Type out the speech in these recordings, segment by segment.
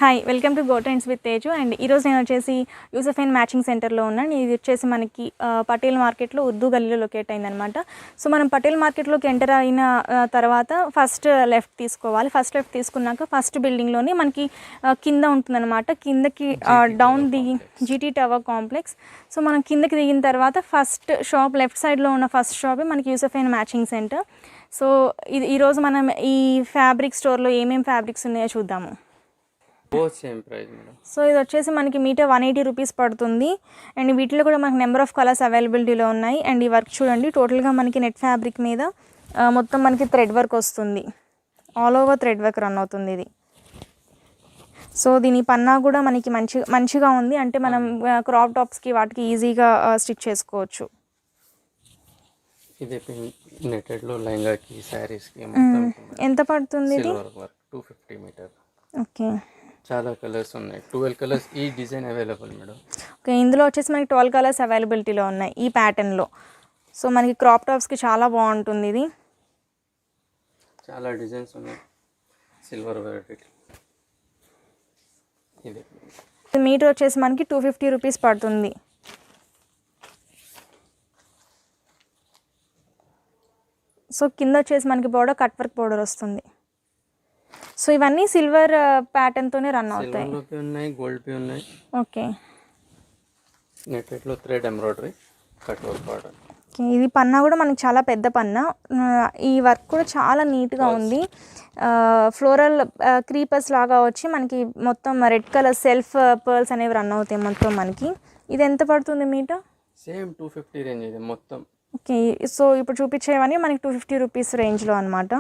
Hi welcome to go trends with Teju. And ఈరోజు నేను వచ్చేసి యూసఫైన్ మ్యాచింగ్ సెంటర్లో ఉన్నాను. ఇది వచ్చేసి మనకి పటేల్ మార్కెట్లో ఉర్దూ గల్లీలో లొకేట్ అయిందనమాట. సో మనం పటేల్ మార్కెట్లోకి ఎంటర్ అయిన తర్వాత ఫస్ట్ లెఫ్ట్ తీసుకోవాలి. ఫస్ట్ లెఫ్ట్ తీసుకున్నాక ఫస్ట్ బిల్డింగ్లోనే మనకి కింద ఉంటుందన్నమాట. కిందకి డౌన్ దిగి జీటీ టవర్ కాంప్లెక్స్. సో మనం కిందకి దిగిన తర్వాత ఫస్ట్ షాప్ లెఫ్ట్ సైడ్లో ఉన్న ఫస్ట్ షాపే మనకి యూసఫైన్ మ్యాచింగ్ సెంటర్. సో ఈరోజు మనం ఈ ఫ్యాబ్రిక్ స్టోర్లో ఏమేమి ఫ్యాబ్రిక్స్ ఉన్నాయో చూద్దాము. సో ఇది వచ్చేసి మనకి మీటర్ 180 రూపీస్ పడుతుంది. అండ్ వీటిలో కూడా మనకి నెంబర్ ఆఫ్ కలర్స్ అవైలబిలిటీలో ఉన్నాయి. అండ్ ఈ వర్క్ చూడండి, టోటల్గా మనకి నెట్ ఫ్యాబ్రిక్ మీద మొత్తం మనకి థ్రెడ్ వర్క్ వస్తుంది. All over thread work run అవుతుంది ఇది. సో దీని పన్నా కూడా మనకి మంచిగా ఉంది. అంటే మనం క్రాప్ టాప్స్కి వాటికి ఈజీగా స్టిచ్ చేసుకోవచ్చు. ఎంత పడుతుంది ఇది? 250 మీటర్. ఓకే, చాలా కలర్స్ ఉన్నాయి. 12 కలర్స్ ఈ డిజైన్ అవైలబుల్ మేడం. ఓకే, ఇందులో వచ్చేసి మనకి 12 కలర్స్ అవైలబిలిటీలో ఉన్నాయి ఈ ప్యాటర్న్లో. సో మనకి క్రాప్ టాప్స్కి చాలా బాగుంటుంది ఇది. చాలా డిజైన్స్ ఉన్నాయి. Silver variety. ఇది మీటర్ వచ్చేసి మనకి 250 రూపీస్ పడుతుంది. సో కింద వచ్చేసి మనకి బోర్డర్ కట్ వర్క్ బోర్డర్ వస్తుంది. సో ఇవన్నీ సిల్వర్ ప్యాటర్న్తోనే రన్ అవుతాయి. గోల్డ్ పి ఉన్నాయి. ఓకే, నెట్లో thread embroidery cut work border. ఇది పన్నా కూడా మనకి చాలా పెద్ద పన్నా. ఈ వర్క్ కూడా చాలా నీట్గా ఉంది. ఫ్లోరల్ క్రీపర్స్ లాగా వచ్చి మనకి మొత్తం రెడ్ కలర్ సెల్ఫ్ పర్ల్స్ అనేవి రన్ అవుతాయి మొత్తం మనకి. ఇది ఎంత పడుతుంది మీటర్? సేమ్ 250 రేంజ్ ఇది మొత్తం. ఓకే, సో ఇప్పుడు చూపించేవన్నీ మనకి 250 రూపీస్ రేంజ్లో అనమాట.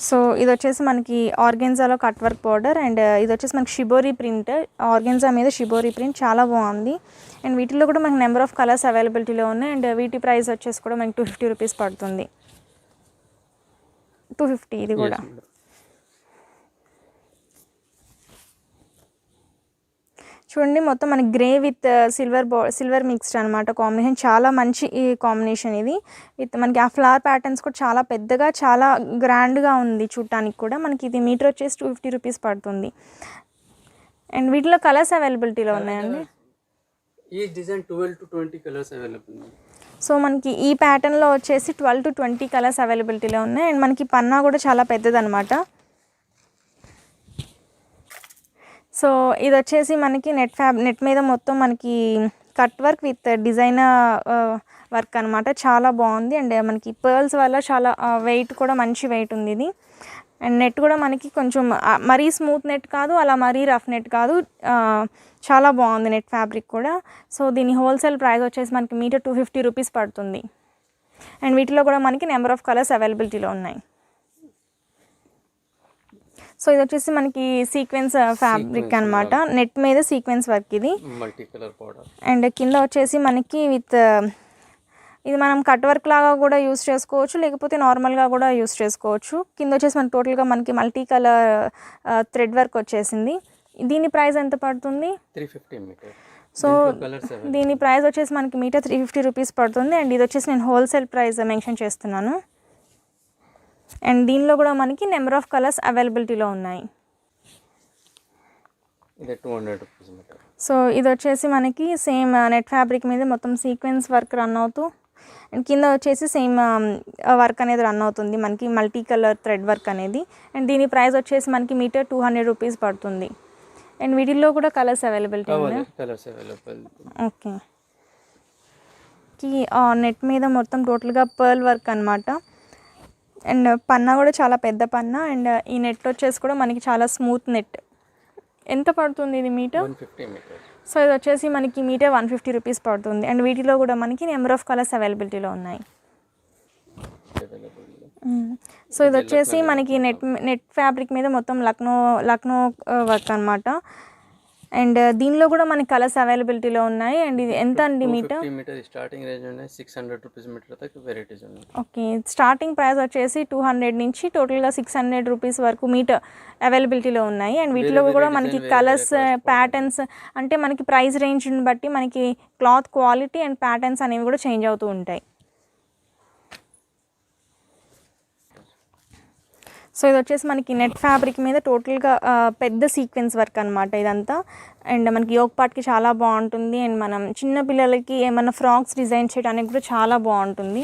సో ఇది వచ్చేసి మనకి ఆర్గెన్జాలో కట్ వర్క్ బార్డర్. అండ్ ఇది వచ్చేసి మనకి షిబోరీ ప్రింట్, ఆర్గెన్జా మీద షిబోరీ ప్రింట్ చాలా బాగుంది. అండ్ వీటిలో కూడా మనకి నెంబర్ ఆఫ్ కలర్స్ అవైలబిలిటీలో ఉన్నాయి. అండ్ వీటి ప్రైస్ వచ్చేసి కూడా మనకి 250 రూపీస్ పడుతుంది. 250 ఇది కూడా. చూడండి, మొత్తం మనకి గ్రే విత్ సిల్వర్ మిక్స్డ్ అనమాట కాంబినేషన్. చాలా మంచి ఈ కాంబినేషన్ ఇది. విత్ మనకి ఆ ఫ్లవర్ ప్యాటర్న్స్ కూడా చాలా పెద్దగా చాలా గ్రాండ్గా ఉంది చూడటానికి కూడా. మనకి ఇది మీటర్ వచ్చేసి 250 రూపీస్ పడుతుంది. అండ్ వీటిలో కలర్స్ అవైలబిలిటీలో ఉన్నాయండి. ఈ design 12 to 20 colours available. So మనకి ఈ ప్యాటర్న్లో వచ్చేసి 12 to 20 కలర్స్ అవైలబిలిటీలో ఉన్నాయి. అండ్ మనకి పన్నా కూడా చాలా పెద్దదనమాట. సో ఇది వచ్చేసి మనకి నెట్ మీద మొత్తం మనకి cut work with designer work అనమాట. చాలా బాగుంది. అండ్ మనకి పర్ల్స్ వల్ల చాలా వెయిట్ కూడా మంచి వెయిట్ ఉంది ఇది. అండ్ నెట్ కూడా మనకి కొంచెం మరీ స్మూత్ నెట్ కాదు, అలా మరీ రఫ్ నెట్ కాదు, చాలా బాగుంది నెట్ ఫ్యాబ్రిక్ కూడా. సో దీని హోల్సేల్ ప్రైస్ వచ్చేసి మనకి మీటర్ 250 రూపీస్ పడుతుంది. అండ్ వీటిలో కూడా మనకి నెంబర్ ఆఫ్ కలర్స్ అవైలబిలిటీలో ఉన్నాయి. సో ఇది వచ్చేసి మనకి సీక్వెన్స్ ఫ్యాబ్రిక్ అనమాట. నెట్ మీద సీక్వెన్స్ వర్క్ ఇది. Multi colour border. అండ్ కింద వచ్చేసి మనకి విత్ ఇది మనం కట్ వర్క్ లాగా కూడా యూస్ చేసుకోవచ్చు, లేకపోతే నార్మల్గా కూడా యూస్ చేసుకోవచ్చు. కింద వచ్చేసి మనకి టోటల్గా మనకి మల్టీ కలర్ థ్రెడ్ వర్క్ వచ్చేసింది. దీని ప్రైస్ ఎంత పడుతుంది? 350 మీటర్. సో దీని ప్రైస్ వచ్చేసి మనకి మీటర్ 350 రూపీస్ పడుతుంది. అండ్ ఇది వచ్చేసి నేను హోల్సేల్ ప్రైస్ మెన్షన్ చేస్తున్నాను. అండ్ దీనిలో కూడా మనకి నెంబర్ ఆఫ్ కలర్స్ అవైలబిలిటీలో ఉన్నాయి. ఇది 200 రూపీస్ మీటర్. సో ఇది వచ్చేసి మనకి సేమ్ నెట్ ఫ్యాబ్రిక్ మీద మొత్తం సీక్వెన్స్ వర్క్ రన్ అవుతూ, అండ్ కింద వచ్చేసి సేమ్ వర్క్ అనేది రన్ అవుతుంది మనకి మల్టీ కలర్ థ్రెడ్ వర్క్ అనేది. అండ్ దీని ప్రైస్ వచ్చేసి మనకి మీటర్ 200 రూపీస్ పడుతుంది. అండ్ వీటిల్లో కూడా కలర్స్ అవైలబిలిటీ ఉన్నాయి. ఓకే, నెట్ మీద మొత్తం టోటల్గా పర్ల్ వర్క్ అనమాట. అండ్ పన్నా కూడా చాలా పెద్ద పన్నా. అండ్ ఈ నెట్ వచ్చేసి కూడా మనకి చాలా స్మూత్ నెట్. ఎంత పడుతుంది ఇది మీటర్? 150 మీటర్. సో ఇది వచ్చేసి మనకి మీటర్ 150 రూపీస్ పడుతుంది. అండ్ వీటిలో కూడా మనకి నెంబర్ ఆఫ్ కలర్స్ అవైలబిలిటీలో ఉన్నాయి. సో ఇది వచ్చేసి మనకి నెట్ ఫ్యాబ్రిక్ మీద మొత్తం లక్నో వర్క్ అనమాట. అండ్ దీనిలో కూడా మనకి కలర్స్ అవైలబిలిటీలో ఉన్నాయి. అండ్ ఇది ఎంత అండి మీటర్? స్టార్టింగ్ రేంజ్ ఉన్నాయి. 600 రూపీస్ మీటర్ దాకా వెరైటీస్ ఉన్నాయి. ఓకే, స్టార్టింగ్ ప్రైస్ వచ్చేసి 200 నుంచి టోటల్గా 600 రూపీస్ వరకు మీటర్ అవైలబిలిటీలో ఉన్నాయి. అండ్ వీటిలో కూడా మనకి కలర్స్ ప్యాటర్న్స్ అంటే మనకి ప్రైస్ రేంజ్ని బట్టి మనకి క్లాత్ క్వాలిటీ అండ్ ప్యాటర్న్స్ అనేవి కూడా చేంజ్ అవుతూ ఉంటాయి. సో ఇది వచ్చేసి మనకి నెట్ ఫ్యాబ్రిక్ మీద టోటల్గా పెద్ద సీక్వెన్స్ వర్క్ అనమాట ఇదంతా. అండ్ మనకి యోగ్ పార్ట్కి చాలా బాగుంటుంది. అండ్ మనం చిన్న పిల్లలకి ఏమైనా ఫ్రాక్స్ డిజైన్ చేయడానికి కూడా చాలా బాగుంటుంది.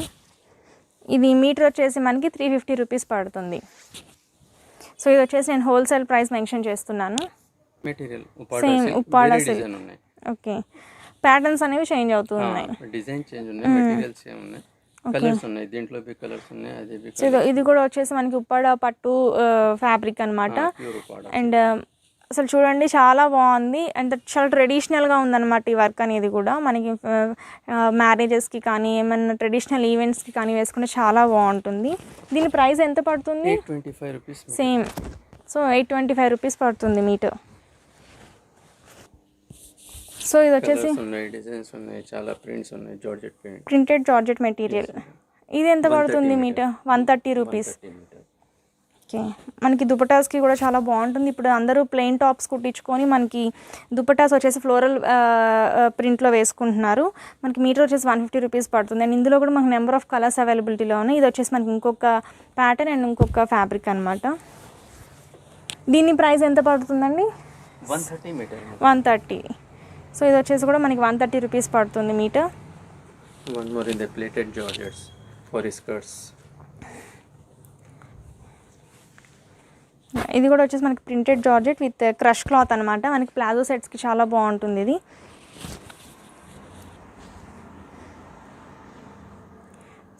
ఇది మీటర్ వచ్చేసి మనకి 350 రూపీస్ పడుతుంది. సో ఇది వచ్చేసి నేను హోల్సేల్ ప్రైస్ మెన్షన్ చేస్తున్నాను. Material same Uppada silk. Design ఉన్నాయి. ఓకే, ప్యాటర్న్స్ అనేవి చేంజ్ అవుతూ ఉన్నాయి. డిజైన్ చేంజ్ ఉన్నాయి, మెటీరియల్స్ సేమ్ ఉన్నాయి, కలర్స్ ఉన్నాయి. దీంట్లో బి కలర్స్ ఉన్నాయి, అది బి సో ఇది కూడా వచ్చేసి మనకి ఉప్పాడ పట్టు ఫ్యాబ్రిక్ అనమాట. ప్యూర్ ఉప్పాడ. అండ్ అసలు చూడండి చాలా బాగుంది. అండ్ చాలా ట్రెడిషనల్గా ఉందన్నమాట ఈ వర్క్ అనేది కూడా. మనకి మ్యారేజెస్కి కానీ ఏమైనా ట్రెడిషనల్ ఈవెంట్స్కి కానీ వేసుకుంటే చాలా బాగుంటుంది. దీని ప్రైస్ ఎంత పడుతుంది? 825 రూపీస్. సేమ్. సో 825 రూపీస్ పడుతుంది మీటర్. సో ఇది వచ్చేసి ఉన్నాయి, డిజైన్స్ ఉన్నాయి, చాలా ప్రింట్స్ ఉన్నాయి, georgette print, printed georgette material. ఇది ఎంత పడుతుంది మీటర్? 130 రూపీస్. ఓకే, మనకి దుపటాస్కి కూడా చాలా బాగుంటుంది. ఇప్పుడు అందరూ ప్లెయిన్ టాప్స్ కుట్టించుకొని మనకి దుపటాస్ వచ్చేసి ఫ్లోరల్ ప్రింట్లో వేసుకుంటున్నారు. మనకి మీటర్ వచ్చేసి 150 రూపీస్ పడుతుంది. అండ్ ఇందులో కూడా మనకి నెంబర్ ఆఫ్ కలర్స్ అవైలబిలిటీలో ఉన్నాయి. ఇది వచ్చేసి మనకి ఇంకొక ప్యాటర్న్ అండ్ ఇంకొక ఫ్యాబ్రిక్ అనమాట. దీని ప్రైస్ ఎంత పడుతుందండి? 130 మీటర్. 130. సో ఇది వచ్చేసి కూడా మనకి 130 రూపీస్ పడుతుంది metre. One more in the pleated georgettes for skirts. ఇది కూడా వచ్చేసి మనకి printed georgette with crush cloth అనమాట. మనకి ప్లాజో సెట్స్కి చాలా బాగుంటుంది ఇది.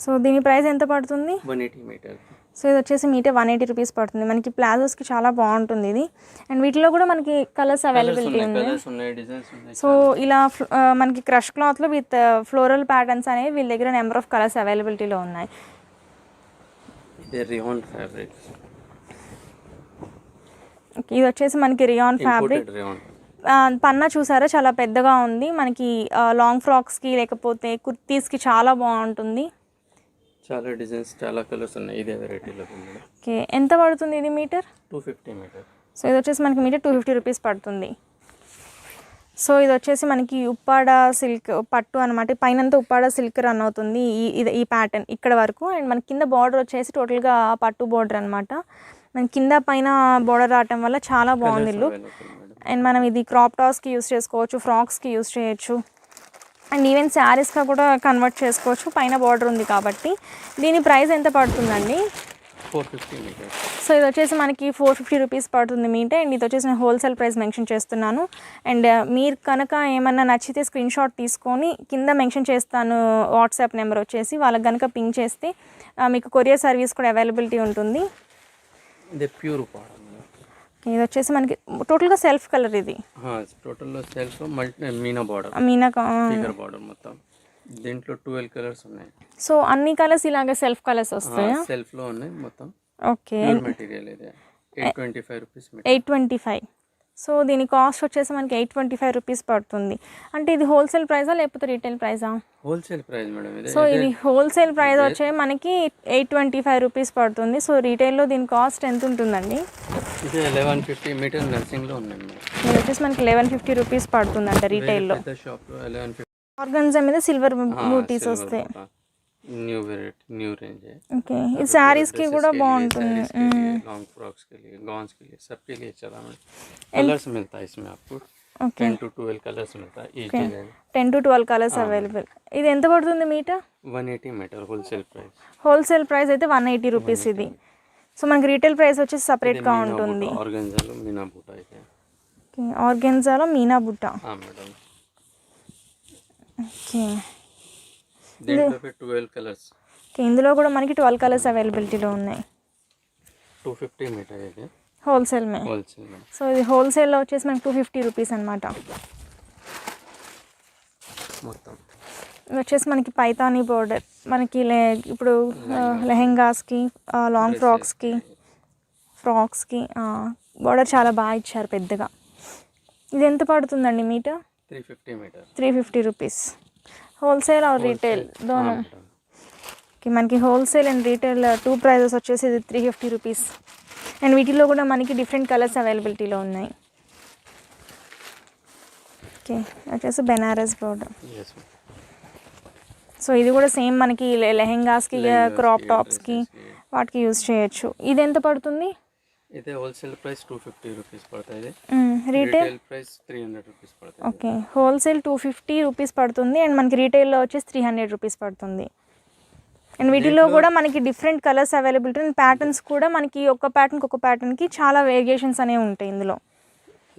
సో దీని ప్రైస్ ఎంత పడుతుంది? 180 మీటర్. సో ఇది వచ్చేసి మీటర్ 180 రూపీస్ పడుతుంది. మనకి ప్లాజోస్కి చాలా బాగుంటుంది ఇది. అండ్ వీటిలో కూడా మనకి కలర్స్ అవైలబిలిటీ ఉంది. సో ఇలా మనకి క్రష్ క్లాత్లో విత్ ఫ్లోరల్ ప్యాటర్న్స్ అనేవి వీళ్ళ దగ్గర నెంబర్ ఆఫ్ కలర్స్ అవైలబిలిటీలో ఉన్నాయి. ఇది వచ్చేసి మనకి రియాన్ ఫ్యాబ్రిక్. పన్నా చూసారా చాలా పెద్దగా ఉంది. మనకి లాంగ్ ఫ్రాక్స్కి లేకపోతే కుర్తీస్కి చాలా బాగుంటుంది. చాలా డిజైన్స్, చాలా కలర్స్ ఉన్నాయి. ఇదే వెరైటీలో. ఓకే, ఎంత పడుతుంది ఇది మీటర్? 250 మీటర్. సో ఇది వచ్చేసి మనకి మీటర్ 250 రూపీస్ పడుతుంది. సో ఇది వచ్చేసి మనకి ఉప్పాడ సిల్క్ పట్టు అనమాట. పైనంతా ఉప్పాడ సిల్క్ రన్ అవుతుంది ఈ ప్యాటర్న్ ఇక్కడ వరకు. అండ్ మనకి కింద బార్డర్ వచ్చేసి టోటల్గా పట్టు బార్డర్ అనమాట. మన కింద పైన బార్డర్ రావటం వల్ల చాలా బాగుంది లుక్. అండ్ మనం ఇది క్రాప్ టాప్స్కి యూస్ చేసుకోవచ్చు, ఫ్రాక్స్కి యూస్ చేయొచ్చు, అండ్ ఈవెన్ శారీస్గా కూడా కన్వర్ట్ చేసుకోవచ్చు. పైన బార్డర్ ఉంది కాబట్టి. దీని ప్రైస్ ఎంత పడుతుందండి? 450 మీటర్. సో ఇది వచ్చేసి మనకి 450 రూపీస్ పడుతుంది మీటర్. అండ్ ఇది వచ్చేసి నేను హోల్సేల్ ప్రైస్ మెన్షన్ చేస్తున్నాను. అండ్ మీరు కనుక ఏమన్నా నచ్చితే స్క్రీన్ షాట్ తీసుకొని కింద మెన్షన్ చేస్తాను వాట్సాప్ నెంబర్ వచ్చేసి. వాళ్ళకి కనుక పింక్ చేస్తే మీకు కొరియర్ సర్వీస్ కూడా అవైలబిలిటీ ఉంటుంది. ఇది ప్యూర్ ఉప్పాడ. ఇది వచ్చేసి మనకి టోటల్గా సెల్ఫ్ కలర్. ఇది టోటల్లో self multi meena border, figure border మొత్తం. దీంట్లో 12 కలర్స్ ఉన్నాయి. సో అన్ని కలర్స్ ఇలాగే సెల్ఫ్ కలర్స్ వస్తాయా? సెల్ఫ్ లో ఉన్నాయి మొత్తం. ఓకే, మెటీరియల్ ఇది 825 రూపీస్. 825. సో దీని కాస్ట్ వచ్చేసి మనకి 825 రూపీస్ పడుతుంది. అంటే ఇది హోల్సేల్ ప్రైజా లేకపోతే రీటైల్ ప్రైజా? హోల్సేల్ ప్రైస్ మేడం ఇది. సో ఇది హోల్సేల్ ప్రైస్ వచ్చే మనకి 825 రూపీస్ పడుతుంది. సో రీటైల్లో దీని కాస్ట్ ఎంత ఉంటుందండి? ఇది 1150 మీటర్ నర్సింగ్ లో ఉంది మేడం. ఇది వచ్చేసి మనకి 1150 రూపీస్ పడుతుంది అంట రీటైల్లో. షాప్ లో 1150. ఆర్గన్జా మీద సిల్వర్ బూటీస్ వస్తాయి. న్యూ వెరైటీ, న్యూ రేంజ్ है. ఓకే, ఇది సారీస్ కి కూడా బాగుంటుంది. लॉन्ग फ्रॉक्स के लिए, गाउन्स के लिए, सबके लिए चला है. कलर्स मिलता है इसमें आपको. 10 to 12 कलर्स मिलता है each design. 10 to 12 colours available. ఇది ఎంత పడుతుంది metre? 180 metre wholesale price. Wholesale price అయితే 180 రూపీస్ ఇది. సో మనకి రీటైల్ ప్రైస్ వచ్చేసి సెపరేట్ గా ఉంటుంది. ఆర్గెన్జాలో మీనా బూటా అయితే. ఓకే, ఆర్గెన్జాలో మీనా బూటా. మేడం. ఓకే, దీంట్లో 12 కలర్స్. ఓకే, ఇందులో కూడా మనకి 12 కలర్స్ అవైలబిలిటీలో ఉన్నాయి. 250 మీటర్ ఇది హోల్సేల్ మే. సో ఇది హోల్సేల్లో వచ్చేసి మనకి 250 రూపీస్ అనమాట మొత్తం. ఇది వచ్చేసి మనకి పైతానీ బోర్డర్. మనకి ఇప్పుడు లెహెంగాస్కి, లాంగ్ ఫ్రాక్స్కి బోర్డర్ చాలా బాగా ఇచ్చారు పెద్దగా. ఇది ఎంత పడుతుందండి metre? 350 metre. 350 rupees. Wholesale or retail దోనో? ఓకే, మనకి హోల్సేల్ అండ్ రీటైల్ 2 ప్రైజెస్ వచ్చేసి ఇది 350 రూపీస్. అండ్ వీటిలో కూడా మనకి డిఫరెంట్ కలర్స్ అవైలబిలిటీలో ఉన్నాయి. ఓకే, వచ్చేసి బెనారస్ బోర్డర్. సో ఇది కూడా సేమ్ మనకి లెహెంగాస్కి, క్రాప్ టాప్స్కి వాటికి యూజ్ చేయొచ్చు. ఇది ఎంత పడుతుంది? ఇదే హోల్సేల్ ప్రైస్ 250 రూపీస్ పడుతుంది. రీటైల్ ప్రైస్ 300 రూపీస్ పడుతుంది. ఓకే, హోల్సేల్ 250 రూపీస్ పడుతుంది అండ్ మనకి రీటైల్లో వచ్చేసి 300 రూపీస్ పడుతుంది. అండ్ వీటిలో కూడా మనకి different colours availability and patterns కూడా మనకి ఒక ప్యాటర్న్కి చాలా వేరియేషన్స్ అనేవి ఉంటాయి ఇందులో.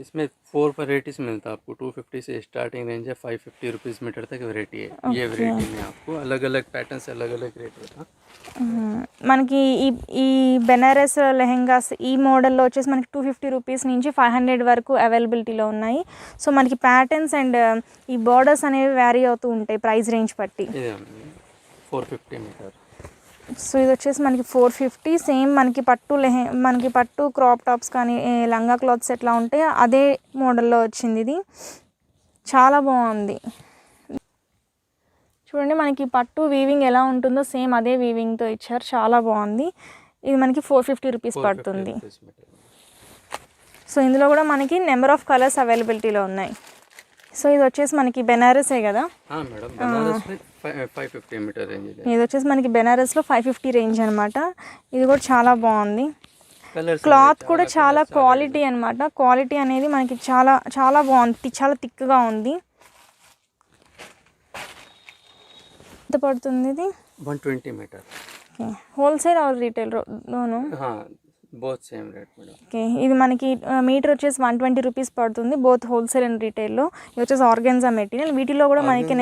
इसमें 4 वैराइटीज मिलता है आपको. 250 से स्टार्टिंग रेंज है, 550 रुपीज़ मीटर तक वैरायटी है. ये वैरायटी में आपको अलग अलग पैटर्न से अलग अलग रेट होता है. మనకి ఈ బెనారస్ లెహెంగాస్ ఈ మోడల్లో వచ్చేసి మనకి 250 రూపీస్ నుంచి 500 వరకు అవైలబిలిటీలో ఉన్నాయి. సో మనకి ప్యాటర్న్స్ అండ్ ఈ బార్డర్స్ అనేవి వ్యారీ అవుతూ ఉంటాయి ప్రైస్ రేంజ్ బట్టి. 450 మీటర్. సో ఇది వచ్చేసి మనకి 450. సేమ్ మనకి పట్టు క్రాప్ టాప్స్ కానీ లంగా క్లాత్స్ ఎట్లా ఉంటాయో అదే మోడల్లో వచ్చింది. ఇది చాలా బాగుంది. చూడండి మనకి పట్టు వీవింగ్ ఎలా ఉంటుందో సేమ్ అదే వీవింగ్తో ఇచ్చారు, చాలా బాగుంది. ఇది మనకి 450 రూపీస్ పడుతుంది. సో ఇందులో కూడా మనకి నెంబర్ ఆఫ్ కలర్స్ అవైలబిలిటీలో ఉన్నాయి. సో ఇది వచ్చేసి మనకి బెనారసే కదా మేడం, బెనారస్ 550 మీటర్ రేంజ్. ఇది వచ్చేసి మనకి బెనారస్లో 550 రేంజ్ అనమాట. ఇది కూడా చాలా బాగుంది. క్లాత్ కూడా చాలా క్వాలిటీ అనమాట. క్వాలిటీ అనేది మనకి చాలా చాలా బాగుంది, చాలా థిక్గా ఉంది. ఎంత పడుతుంది ఇది? 120 metre. Okay, wholesale or retail లోను? Both same rate madam. Okay, ఇది మనకి మీటర్ వచ్చేసి 120 రూపీస్ పడుతుంది బోత్ హోల్సేల్ అండ్ రీటైల్లో. ఇది వచ్చేసి ఆర్గెన్జా మెటీరియల్. వీటిలో కూడా మనకి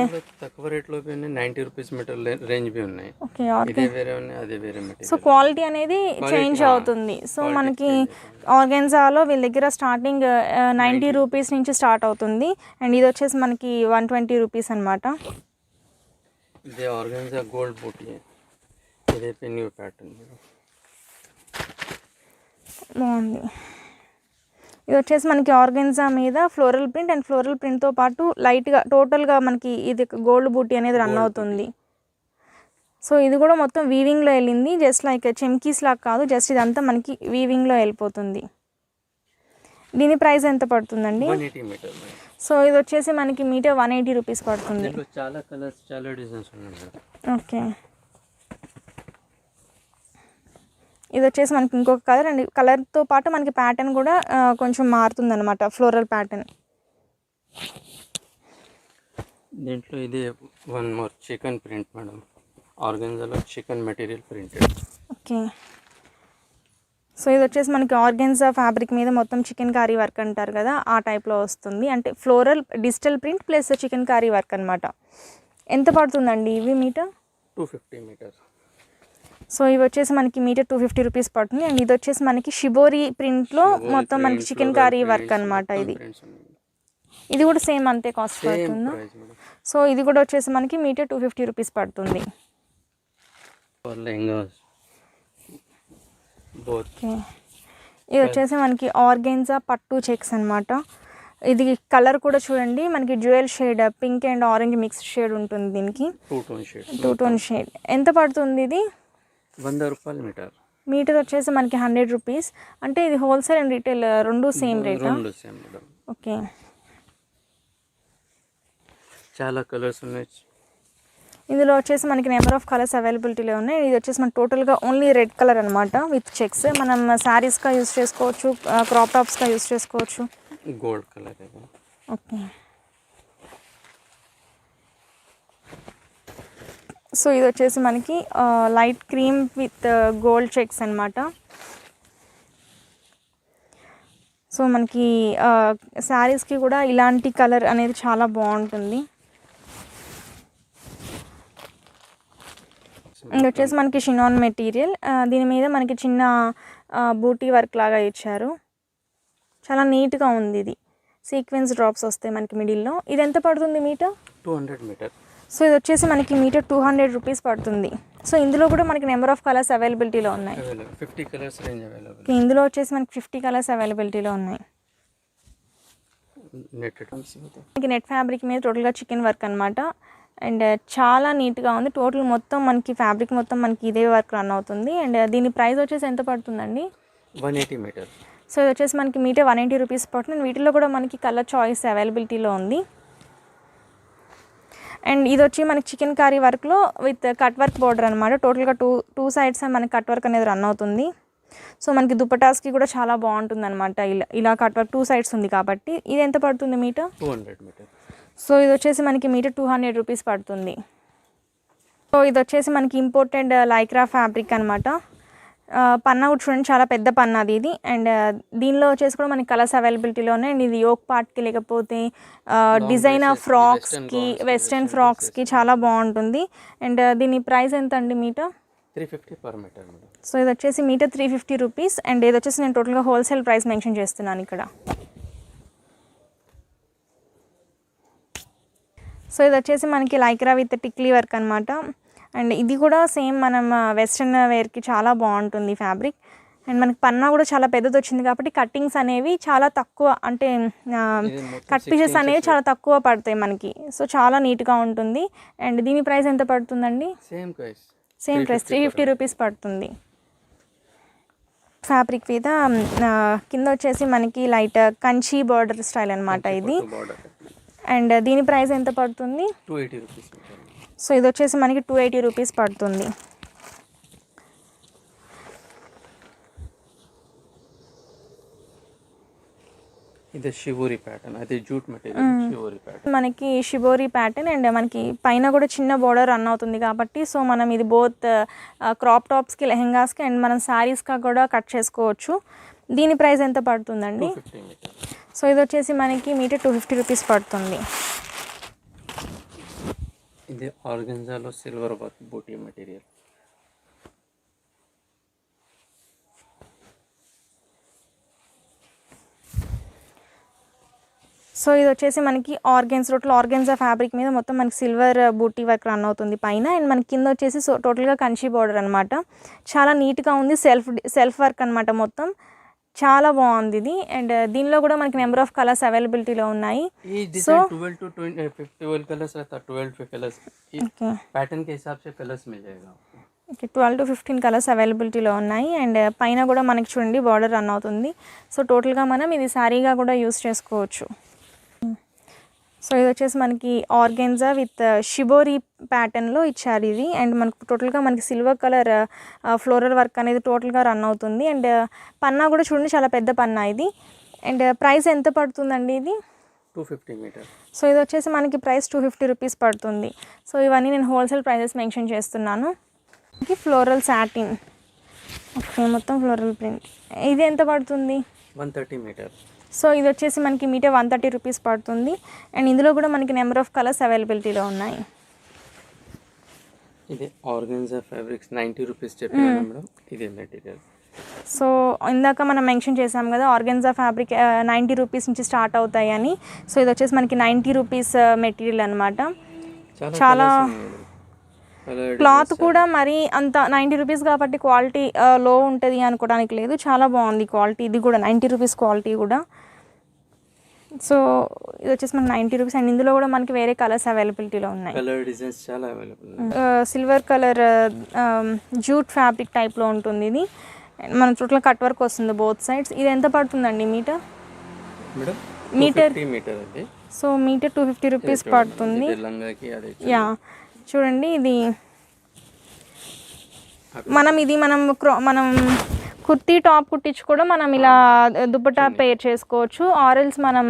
తక్కువ రేట్లో 90 రూపీస్ మీటర్ రేంజ్ బి ఉన్నాయి. ఓకే, ఇదే వేరే ఉన్నాయి, అదే వేరే మెటీరియల్. సో క్వాలిటీ అనేది చేంజ్ అవుతుంది. సో మనకి ఆర్గెన్జాలో వీళ్ళ దగ్గర స్టార్టింగ్ 90 రూపీస్ నుంచి స్టార్ట్ అవుతుంది అండ్ ఇది వచ్చేసి మనకి 120 రూపీస్ అనమాట. ఇదే ఆర్గెన్జా గోల్డ్ బూటీ, ఇదే న్యూ ప్యాటర్న్ బాగుంది. ఇది వచ్చేసి మనకి ఆర్గెన్జా మీద ఫ్లోరల్ ప్రింట్ అండ్ ఫ్లోరల్ ప్రింట్తో పాటు లైట్గా టోటల్గా మనకి ఇది గోల్డ్ బూటీ అనేది రన్ అవుతుంది. సో ఇది కూడా మొత్తం వీవింగ్లో వెళ్ళింది, జస్ట్ లైక్ చెమ్కీస్ లాగా కాదు, జస్ట్ ఇదంతా మనకి వీవింగ్లో వెళ్ళిపోతుంది. దీని ప్రైస్ ఎంత పడుతుందండి? 180 మీటర్. సో ఇది వచ్చేసి మనకి మీటర్ 180 రూపీస్ పడుతుంది. చాలా కలర్స్, చాలా డిజైన్స్ ఉన్నాయి. ఓకే, ఇది వచ్చేసి మనకి ఇంకొక కలర్ అండ్ కలర్తో పాటు మనకి ప్యాటర్న్ కూడా కొంచెం మారుతుంది అనమాట, ఫ్లోరల్ ప్యాటర్న్. దీంట్లో ఇది one more chikan print madam. ఆర్గెన్జాలో chikan material printed. Okay, so ఇది వచ్చేసి మనకి ఆర్గెన్జా ఫ్యాబ్రిక్ మీద మొత్తం చికెన్ కారీ వర్క్ అంటారు కదా, ఆ టైప్లో వస్తుంది. అంటే floral digital print plus chikankari work అనమాట. ఎంత పడుతుందండి ఇవి మీటర్? 250 మీటర్. సో ఇవి వచ్చేసి మనకి మీటర్ 250 రూపీస్ పడుతుంది అండ్ ఇది వచ్చేసి మనకి షిబోరి ప్రింట్లో మొత్తం మనకి చికెన్ కారీ వర్క్ అనమాట. ఇది కూడా సేమ్ అంతే కాస్ట్ పడుతుందా? సో ఇది కూడా వచ్చేసి మనకి మీటర్ 250 రూపీస్ పడుతుంది. ఓకే, ఇది వచ్చేసి మనకి ఆర్గెన్జా పట్టు చెక్స్ అనమాట. ఇది కలర్ కూడా చూడండి మనకి jewel shade pink and orange mixed shade ఉంటుంది దీనికి. 2 టోన్ షేడ్. ఎంత పడుతుంది ఇది? 100 రూపాయలు మీటర్. మీటర్ వచ్చేసి మనకి 100 రూపీస్. అంటే ఇది హోల్సేల్ అండ్ రీటైల్ రెండు సేమ్ రేటా? ఓకే, చాలా కలర్స్ ఉన్నాయి. ఇందులో వచ్చేసి మనకి నెంబర్ ఆఫ్ కలర్స్ అవైలబిలిటీలో ఉన్నాయి. ఇది వచ్చేసి మనకి టోటల్గా ఓన్లీ రెడ్ కలర్ అనమాట విత్ చెక్స్. మనం శారీస్గా యూస్ చేసుకోవచ్చు, క్రాప్ టాప్స్గా యూస్ చేసుకోవచ్చు. Gold colour. ఓకే, సో ఇది వచ్చేసి మనకి light cream with gold checks అనమాట. సో మనకి శారీస్కి కూడా ఇలాంటి కలర్ అనేది చాలా బాగుంటుంది. ఇది వచ్చేసి మనకి షినాన్ మెటీరియల్, దీని మీద మనకి చిన్న బూటీ వర్క్ లాగా ఇచ్చారు, చాలా నీట్గా ఉంది. ఇది సీక్వెన్స్ డ్రాప్స్ వస్తాయి మనకి మిడిల్లో. ఇది ఎంత పడుతుంది మీటర్? 200 మీటర్. సో ఇది వచ్చేసి మనకి మీటర్ 200 రూపీస్ పడుతుంది. సో ఇందులో కూడా మనకి నెంబర్ ఆఫ్ కలర్స్ అవైలబిలిటీలో ఉన్నాయి. 50 కలర్స్ రేంజ్ అవైలబుల్. ఇందులో వచ్చేసి మనకి 50 కలర్స్ అవైలబిలిటీలో ఉన్నాయి. మనకి నెట్ ఫ్యాబ్రిక్ మీద టోటల్గా చికెన్ వర్క్ అనమాట అండ్ చాలా నీట్గా ఉంది. టోటల్ మొత్తం మనకి ఫ్యాబ్రిక్ మొత్తం మనకి ఇదే వర్క్ రన్ అవుతుంది అండ్ దీని ప్రైస్ వచ్చేసి ఎంత పడుతుందండి? 180 మీటర్. సో ఇది వచ్చేసి మనకి మీటర్ 180 రూపీస్ పడుతుంది. వీటిలో కూడా మనకి కలర్ చాయిస్ అవైలబిలిటీలో ఉంది. అండ్ ఇది వచ్చి మనకి చికెన్ కర్రీ వర్క్లో విత్ కట్ వర్క్ బోర్డర్ అనమాట. టోటల్గా టూ సైడ్స్ మనకి కట్ వర్క్ అనేది రన్ అవుతుంది. సో మనకి దుపటాస్కి కూడా చాలా బాగుంటుంది అనమాట. ఇలా కట్ వర్క్ 2 సైడ్స్ ఉంది కాబట్టి. ఇది ఎంత పడుతుంది మీటర్? 200 మీటర్. సో ఇది వచ్చేసి మనకి మీటర్ 200 రూపీస్ పడుతుంది. సో ఇది వచ్చేసి మనకి ఇంపోర్టెడ్ లైక్రా ఫ్యాబ్రిక్ అనమాట. పన్నా కూడా చూడండి, చాలా పెద్ద పన్నా అది ఇది. అండ్ దీనిలో వచ్చేసి కూడా మనకి కలర్స్ అవైలబిలిటీలో ఉన్నాయి. అండ్ ఇది యోక్ పార్ట్కి లేకపోతే డిజైనర్ ఫ్రాక్స్కి, వెస్ట్రన్ ఫ్రాక్స్కి చాలా బాగుంటుంది. అండ్ దీని ప్రైస్ ఎంత అండి metre? 350 per metre madam. So ఇది వచ్చేసి మీటర్ 350 రూపీస్. అండ్ ఇది వచ్చేసి నేను టోటల్గా హోల్సేల్ ప్రైస్ మెన్షన్ చేస్తున్నాను ఇక్కడ. సో ఇది వచ్చేసి మనకి లైక్రా విత్ టిక్లీ వర్క్ అనమాట. అండ్ ఇది కూడా సేమ్ మనం వెస్ట్రన్ వేర్కి చాలా బాగుంటుంది ఫ్యాబ్రిక్. అండ్ మనకి పన్నా కూడా చాలా పెద్దది వచ్చింది కాబట్టి కట్టింగ్స్ అనేవి చాలా తక్కువ, అంటే కట్ పీసెస్ అనేవి చాలా తక్కువ పడతాయి మనకి. సో చాలా నీట్గా ఉంటుంది. అండ్ దీని ప్రైస్ ఎంత పడుతుందండి? సేమ్ ప్రైస్ 350 రూపీస్ పడుతుంది. ఫ్యాబ్రిక్ మీద కింద వచ్చేసి మనకి లైట్ కంచి బార్డర్ స్టైల్ అనమాట ఇది. అండ్ దీని ప్రైస్ ఎంత పడుతుంది? 280 రూపీస్. సో ఇది వచ్చేసి మనకి 280 రూపీస్ పడుతుంది. ఇది షిబోరి ప్యాటర్న్, అది జూట్ మెటీరియల్ షిబోరి ప్యాటర్న్. మనకి షిబోరి ప్యాటర్న్. అండ్ మనకి పైన కూడా చిన్న బోర్డర్ రన్ అవుతుంది కాబట్టి సో మనం ఇది బోత్ క్రాప్ టాప్స్కి, లెహెంగాస్కి అండ్ మనం శారీస్గా కూడా కట్ చేసుకోవచ్చు. దీని ప్రైస్ ఎంత పడుతుందండి? 250 మీటర్. సో ఇది వచ్చేసి మనకి మీటర్ 250 రూపీస్ పడుతుంది. ఇది ఆర్గెన్జాలో సిల్వర్ వర్క్ బూటీ మెటీరియల్. సో ఇది వచ్చేసి మనకి ఆర్గెన్జా ఫ్యాబ్రిక్ మీద మొత్తం మనకి సిల్వర్ బూటీ వర్క్ రన్ అవుతుంది పైన. అండ్ మనకి కింద వచ్చేసి టోటల్గా కంచి బోర్డర్ అనమాట. చాలా నీట్గా ఉంది, సెల్ఫ్ వర్క్ అనమాట మొత్తం. చాలా బాగుంది ఇది. అండ్ దీనిలో కూడా మనకి నెంబర్ ఆఫ్ కలర్స్ అవైలబిలిటీలో ఉన్నాయి. సో 12 to 12 कलर्स रहता है, 12 कलर्स पैटर्न के हिसाब से कलर्स मिल जाएगा आपको. ఓకే, 12 to 15 కలర్స్ అవైలబిలిటీలో ఉన్నాయి. అండ్ పైన కూడా మనకి చూడండి బార్డర్ రన్ అవుతుంది. సో టోటల్గా మనం ఇది శారీగా కూడా యూస్ చేసుకోవచ్చు. సో ఇది వచ్చేసి మనకి ఆర్గెన్జా విత్ షిబోరి ప్యాటర్న్లో ఇచ్చారు ఇది. అండ్ మనకు టోటల్గా మనకి సిల్వర్ కలర్ ఫ్లోరల్ వర్క్ అనేది టోటల్గా రన్ అవుతుంది. అండ్ పన్నా కూడా చూడండి, చాలా పెద్ద పన్నా ఇది. అండ్ ప్రైస్ ఎంత పడుతుందండి ఇది? 250 మీటర్. సో ఇది వచ్చేసి మనకి ప్రైస్ 250 రూపీస్ పడుతుంది. సో ఇవన్నీ నేను హోల్సేల్ ప్రైసెస్ మెన్షన్ చేస్తున్నాను. ఫ్లోరల్ సాటిన్, ఓకే, మొత్తం ఫ్లోరల్ ప్రింట్. ఇది ఎంత పడుతుంది? 130 మీటర్. సో ఇది వచ్చేసి మనకి మీటర్ 130 రూపీస్ పడుతుంది. అండ్ ఇందులో కూడా మనకి నెంబర్ ఆఫ్ కలర్స్ అవైలబిలిటీలో ఉన్నాయి. ఇది ఆర్గెన్జా ఫ్యాబ్రిక్స్ 90 రూపీస్ చెప్పాను మేడం. ఇదే మెటీరియల్. సో ఇందాక మనం మెన్షన్ చేసాం కదా ఆర్గెన్జా ఫ్యాబ్రిక్ 90 రూపీస్ నుంచి స్టార్ట్ అవుతాయి అని. సో ఇది వచ్చేసి మనకి 90 రూపీస్ మెటీరియల్ అనమాట. చాలా క్లాత్ కూడా మరి అంత 90 రూపీస్ కాబట్టి క్వాలిటీ లో ఉంటుంది అనుకోవడానికి లేదు. చాలా బాగుంది క్వాలిటీ. ఇది కూడా 90 రూపీస్ క్వాలిటీ కూడా. సో ఇది వచ్చేసి మనకి 90 రూపీస్. అండ్ ఇందులో కూడా మనకి వేరే కలర్స్ అవైలబిలిటీలో ఉన్నాయి. కలర్ డిజైన్స్ చాలా available. Silver colour jute fabric టైప్లో ఉంటుంది ఇది. మన చుట్టూ కట్ వర్క్ వస్తుంది బోత్ సైడ్స్. ఇది ఎంత పడుతుందండి మీటర్? మేడం మీటర్ అది. సో మీటర్ 250 రూపీస్ పడుతుంది. యా చూడండి, ఇది మనం కుర్తీ టాప్ కుట్టించి కూడా మనం ఇలా దుపట్టా పేర్ చేసుకోవచ్చు. ఆరెల్స్ మనం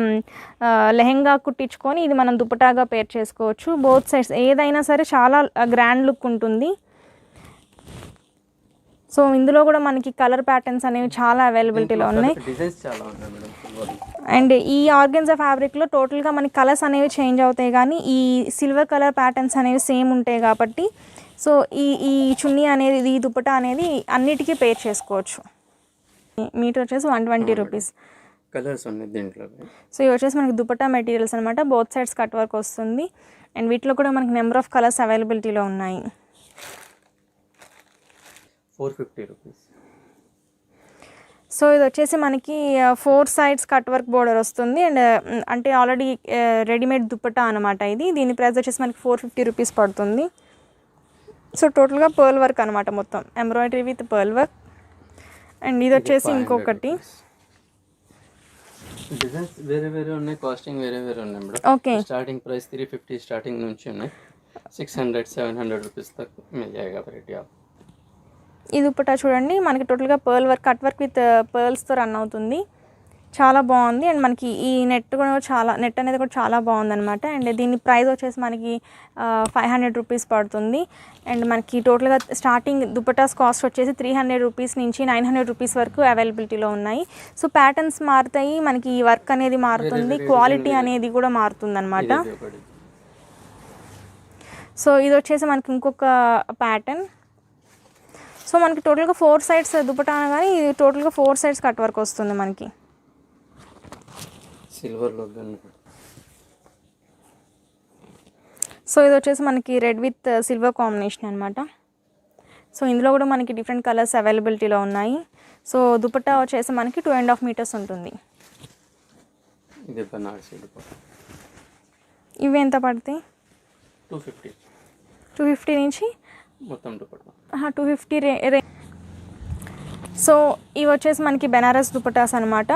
లెహెంగా కుట్టించుకొని ఇది మనం దుపట్టాగా పేర్ చేసుకోవచ్చు. బోత్ సైడ్స్ ఏదైనా సరే చాలా గ్రాండ్ లుక్ ఉంటుంది. సో ఇందులో కూడా మనకి కలర్ ప్యాటర్న్స్ అనేవి చాలా అవైలబిలిటీలో ఉన్నాయి. అండ్ ఈ ఆర్గెన్జా ఫ్యాబ్రిక్లో టోటల్గా మనకి కలర్స్ అనేవి చేంజ్ అవుతాయి కానీ ఈ సిల్వర్ కలర్ ప్యాటర్న్స్ అనేవి సేమ్ ఉంటాయి కాబట్టి సో ఈ చున్నీ అనేది, ఈ దుపట్టా అనేది అన్నిటికీ పేర్ చేసుకోవచ్చు. మీటర్ వచ్చేసి 120 రూపీస్. కలర్స్ ఉన్నాయి దీంట్లో. సో ఇవి వచ్చేసి మనకి దుపట్టా మెటీరియల్స్ అనమాట. బోత్ సైడ్స్ కట్ వర్క్ వస్తుంది. అండ్ వీటిలో కూడా మనకి నెంబర్ ఆఫ్ కలర్స్ అవైలబిలిటీలో ఉన్నాయి. 450 రూపీస్. సో ఇది వచ్చేసి మనకి 4 సైడ్స్ కట్ వర్క్ బోర్డర్ వస్తుంది. అండ్ అంటే ఆల్రెడీ రెడీమేడ్ దుపట్టా అనమాట ఇది. దీని ప్రైస్ వచ్చేసి మనకి 450 రూపీస్ పడుతుంది. సో టోటల్గా పర్ల్ వర్క్ అనమాట, మొత్తం embroidery with pearl work. And ఇది వచ్చేసి ఇంకొకటి డిజైన్స్ వేరే వేరే ఉన్నాయి, కాస్టింగ్ వేరే వేరే ఉన్నాయి madam. Okay. Starting price 350 starting నుంచి ఉన్నాయి. 600-700 रुपीज़ तक मिल जाएगा वैरायटी आप. ఈ దుపట్టా చూడండి మనకి టోటల్గా pearl work, cut work with పర్ల్స్తో రన్ అవుతుంది. చాలా బాగుంది. అండ్ మనకి ఈ నెట్ కూడా నెట్ అనేది కూడా చాలా బాగుందన్నమాట. అండ్ దీని ప్రైస్ వచ్చేసి మనకి 500 రూపీస్ పడుతుంది. అండ్ మనకి టోటల్గా స్టార్టింగ్ దుపట్టాస్ కాస్ట్ వచ్చేసి 300 రూపీస్ నుంచి 900 రూపీస్ వరకు అవైలబిలిటీలో ఉన్నాయి. సో ప్యాటర్న్స్ మారుతాయి, మనకి ఈ వర్క్ అనేది మారుతుంది, క్వాలిటీ అనేది కూడా మారుతుంది అనమాట. సో ఇది వచ్చేసి మనకి ఇంకొక ప్యాటర్న్. సో మనకి టోటల్గా 4 సైడ్స్ దుపట్టా కానీ ఇది టోటల్గా 4 సైడ్స్ కట్ వర్క్ వస్తుంది మనకి. సిల్వర్ లో. సో ఇది వచ్చేసి మనకి రెడ్ విత్ సిల్వర్ కాంబినేషన్ అనమాట. సో ఇందులో కూడా మనకి డిఫరెంట్ కలర్స్ అవైలబిలిటీలో ఉన్నాయి. సో దుపట్టా వచ్చేసి మనకి 2.5 మీటర్స్ ఉంటుంది. ఇది బనారసి దుపట్టా. ఇవి ఎంత పడతాయి? 250 నుంచి మొత్తం దుపట్టా 250 సో ఇవి వచ్చేసి మనకి బెనారస్ దుపట్టాస్ అనమాట.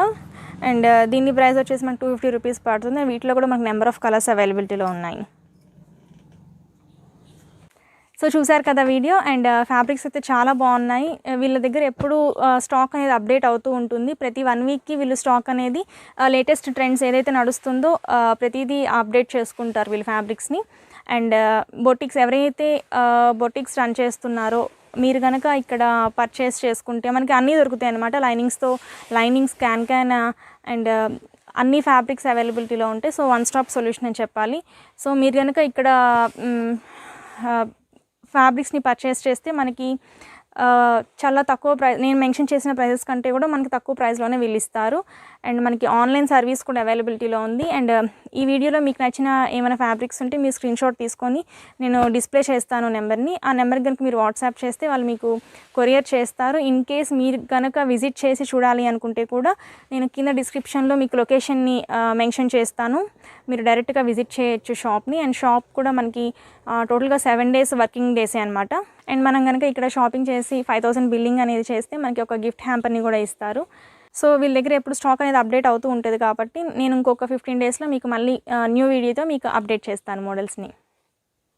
అండ్ దీని ప్రైస్ వచ్చేసి మనకి 250 రూపీస్ పడుతుంది. వీటిలో కూడా మనకి నెంబర్ ఆఫ్ కలర్స్ అవైలబిలిటీలో ఉన్నాయి. సో చూసారు కదా వీడియో. అండ్ ఫ్యాబ్రిక్స్ అయితే చాలా బాగున్నాయి. వీళ్ళ దగ్గర ఎప్పుడు స్టాక్ అనేది అప్డేట్ అవుతూ ఉంటుంది. ప్రతి 1 వీక్కి వీళ్ళు స్టాక్ అనేది లేటెస్ట్ ట్రెండ్స్ ఏదైతే నడుస్తుందో ప్రతిదీ అప్డేట్ చేసుకుంటారు వీళ్ళు ఫ్యాబ్రిక్స్ని. అండ్ బొటిక్స్ ఎవరైతే బొటిక్స్ రన్ చేస్తున్నారో మీరు కనుక ఇక్కడ పర్చేస్ చేసుకుంటే మనకి అన్నీ దొరుకుతాయి అన్నమాట. లైనింగ్స్ క్యాన్ అండ్ అన్ని ఫ్యాబ్రిక్స్ అవైలబిలిటీలో ఉంటాయి. సో వన్ స్టాప్ సొల్యూషన్ అని చెప్పాలి. సో మీరు కనుక ఇక్కడ ఫ్యాబ్రిక్స్ని పర్చేస్ చేస్తే మనకి చాలా తక్కువ ప్రైస్, నేను మెన్షన్ చేసిన ప్రైసెస్ కంటే కూడా మనకి తక్కువ ప్రైస్లోనే వీళ్ళు ఇస్తారు. అండ్ మనకి ఆన్లైన్ సర్వీస్ కూడా అవైలబిలిటీలో ఉంది. అండ్ ఈ వీడియోలో మీకు నచ్చిన ఏమైనా ఫ్యాబ్రిక్స్ ఉంటే మీరు స్క్రీన్ షాట్ తీసుకొని నేను డిస్ప్లే చేస్తాను నెంబర్ని. ఆ నెంబర్కి కనుక మీరు వాట్సాప్ చేస్తే వాళ్ళు మీకు కొరియర్ చేస్తారు. ఇన్ కేస్ మీరు కనుక విజిట్ చేసి చూడాలి అనుకుంటే కూడా నేను కింద డిస్క్రిప్షన్లో మీకు లొకేషన్ని మెన్షన్ చేస్తాను. మీరు డైరెక్ట్గా విజిట్ చేయొచ్చు షాప్ని. అండ్ షాప్ కూడా మనకి టోటల్గా 7 డేస్ వర్కింగ్ డేసే అనమాట. అండ్ మనం కనుక ఇక్కడ షాపింగ్ చేసి 5000 బిల్లింగ్ అనేది చేస్తే మనకి ఒక గిఫ్ట్ హ్యాంపర్ని కూడా ఇస్తారు. సో వీళ్ళ దగ్గర ఎప్పుడు స్టాక్ అనేది అప్డేట్ అవుతూ ఉంటుంది కాబట్టి నేను ఇంకొక 15 డేస్లో మీకు మళ్ళీ న్యూ వీడియోతో మీకు అప్డేట్ చేస్తాను మోడల్స్ని.